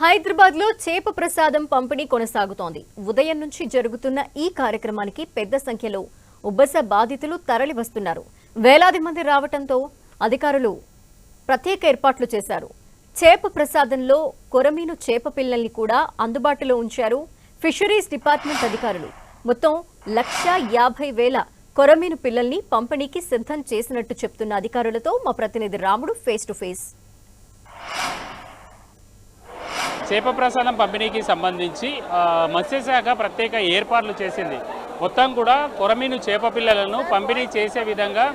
హైదరాబాద్ లో చేప ప్రసాదం పంపిణీ కొనసాగుతోంది. ఉదయం నుంచి జరుగుతున్న ఈ కార్యక్రమానికి పెద్ద సంఖ్యలో ఉబ్బస బాధితులు తరలి వస్తున్నారు. వేలాది మంది రావడంతో అధికారులు ప్రత్యేక ఏర్పాట్లు చేశారు. చేప ప్రసాదంలో కొరమీను చేప పిల్లల్ని కూడా అందుబాటులో ఉంచారు ఫిషరీస్ డిపార్ట్మెంట్ అధికారులు. మొత్తం 1,50,000 కొరమీను పిల్లల్ని పంపిణీకి సిద్ధం చేసినట్టు చెప్తున్న అధికారులతో మా ప్రతినిధి రాముడు ఫేస్ టు ఫేస్. చేప ప్రసాదం పంపిణీకి సంబంధించి మత్స్యశాఖ ప్రత్యేక ఏర్పాట్లు చేసింది. మొత్తం కూడా కొరమీను చేప పిల్లలను పంపిణీ చేసే విధంగా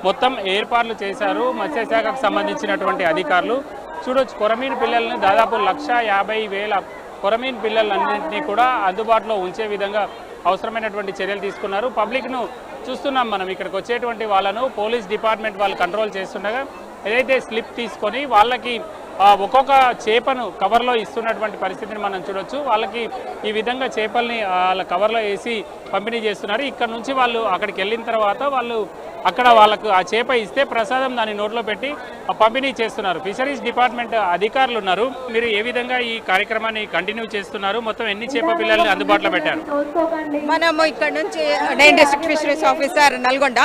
మొత్తం ఏర్పాట్లు చేశారు మత్స్యశాఖకు సంబంధించినటువంటి అధికారులు. చూడొచ్చు, కొరమీను పిల్లలను దాదాపు 1,50,000 కొరమీను పిల్లలన్నింటినీ కూడా అందుబాటులో ఉంచే విధంగా అవసరమైనటువంటి చర్యలు తీసుకున్నారు. పబ్లిక్ను చూస్తున్నాం మనం. ఇక్కడికి వచ్చేటువంటి వాళ్ళను పోలీస్ డిపార్ట్మెంట్ వాళ్ళు కంట్రోల్ చేస్తుండగా ఏదైతే స్లిప్ తీసుకొని వాళ్ళకి ఒక్కొక్క చేపను కవర్లో ఇస్తున్నటువంటి పరిస్థితిని మనం చూడొచ్చు. వాళ్ళకి ఈ విధంగా చేపల్ని వాళ్ళ కవర్లో వేసి పంపిణీ చేస్తున్నారు. ఇక్కడ నుంచి వాళ్ళు అక్కడికి వెళ్ళిన తర్వాత వాళ్ళు అక్కడ వాళ్ళకు ఆ చేప ఇస్తే ప్రసాదం దాని నోట్లో పెట్టి పంపిణీ చేస్తున్నారు. ఫిషరీస్ డిపార్ట్మెంట్ అధికారులు ఉన్నారు. మీరు ఏ విధంగా ఈ కార్యక్రమాన్ని కంటిన్యూ చేస్తున్నారు? మొత్తం ఎన్ని చేప పిల్లల్ని అందుబాటులో పెట్టారు? మనము ఇక్కడ నుంచి నేను డిస్ట్రిక్ట్ ఫిషరీస్ ఆఫీసర్ నల్గొండ.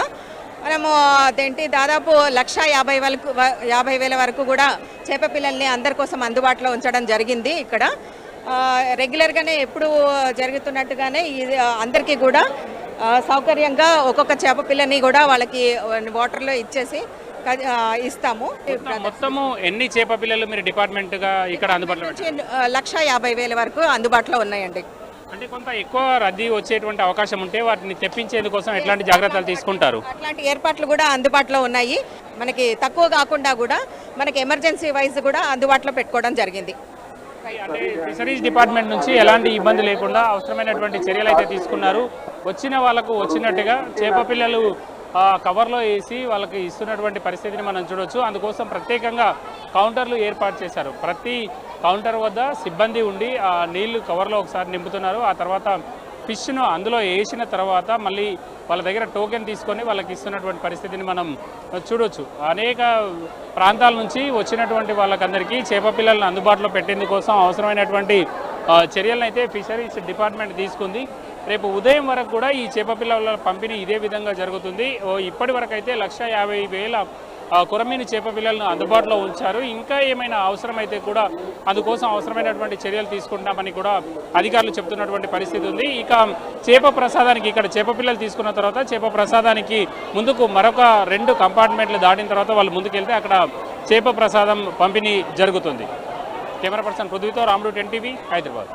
మనము అదేంటి దాదాపు 1,50,000 వరకు కూడా చేప పిల్లల్ని అందరి కోసం అందుబాటులో ఉంచడం జరిగింది. ఇక్కడ రెగ్యులర్గానే ఎప్పుడు జరుగుతున్నట్టుగానే ఇది అందరికీ కూడా సౌకర్యంగా ఒక్కొక్క చేప పిల్లని కూడా వాళ్ళకి వాటర్లో ఇచ్చేసి ఇస్తాము. మొత్తము ఎన్ని చేప పిల్లలు మీరు డిపార్ట్మెంట్గా ఇక్కడ అందుబాటులో 1,50,000 వరకు అందుబాటులో ఉన్నాయండి. అంటే కొంత ఎక్కువ రద్దీ వచ్చేటువంటి అవకాశం ఉంటే వాటిని తెప్పించేందుకోసం ఎట్లాంటి జాగ్రత్తలు తీసుకుంటారు? అట్లాంటి ఏర్పాట్లు కూడా అందుబాటులో ఉన్నాయి. మనకి తక్కువ కాకుండా కూడా మనకి ఎమర్జెన్సీ వైజ్ కూడా అందుబాటులో పెట్టుకోవడం జరిగింది. అంటే ఫిషరీస్ డిపార్ట్మెంట్ నుంచి ఎలాంటి ఇబ్బంది లేకుండా అవసరమైనటువంటి చర్యలు అయితే తీసుకున్నారు. వచ్చిన వాళ్ళకు వచ్చినట్టుగా చేప పిల్లలు కవర్లో వేసి వాళ్ళకి ఇస్తున్నటువంటి పరిస్థితిని మనం చూడొచ్చు. అందుకోసం ప్రత్యేకంగా కౌంటర్లు ఏర్పాటు చేశారు. ప్రతి కౌంటర్ వద్ద సిబ్బంది ఉండి ఆ నీళ్లు కవర్లో ఒకసారి నింపుతున్నారు. ఆ తర్వాత ఫిష్ను అందులో వేసిన తర్వాత మళ్ళీ వాళ్ళ దగ్గర టోకెన్ తీసుకొని వాళ్ళకి ఇస్తున్నటువంటి పరిస్థితిని మనం చూడొచ్చు. అనేక ప్రాంతాల నుంచి వచ్చినటువంటి వాళ్ళకందరికీ చేప పిల్లలను అందుబాటులో పెట్టేందుకోసం అవసరమైనటువంటి చర్యలను అయితే ఫిషరీస్ డిపార్ట్మెంట్ తీసుకుంది. రేపు ఉదయం వరకు కూడా ఈ చేప పిల్లల పంపిణీ ఇదే విధంగా జరుగుతుంది. ఇప్పటి వరకు అయితే 1,50,000 కొరమీను చేప పిల్లలను అందుబాటులో ఉంచారు. ఇంకా ఏమైనా అవసరమైతే కూడా అందుకోసం అవసరమైనటువంటి చర్యలు తీసుకుంటామని కూడా అధికారులు చెప్తున్నటువంటి పరిస్థితి ఉంది. ఇక చేప ప్రసాదానికి ఇక్కడ చేప పిల్లలు తీసుకున్న తర్వాత చేప ప్రసాదానికి ముందుకు మరొక 2 కంపార్ట్మెంట్లు దాటిన తర్వాత వాళ్ళు ముందుకెళ్తే అక్కడ చేప ప్రసాదం పంపిణీ జరుగుతుంది. కెమెరా పర్సన్ పృథ్వీతో రాముడు, 10 టీవీ, హైదరాబాద్.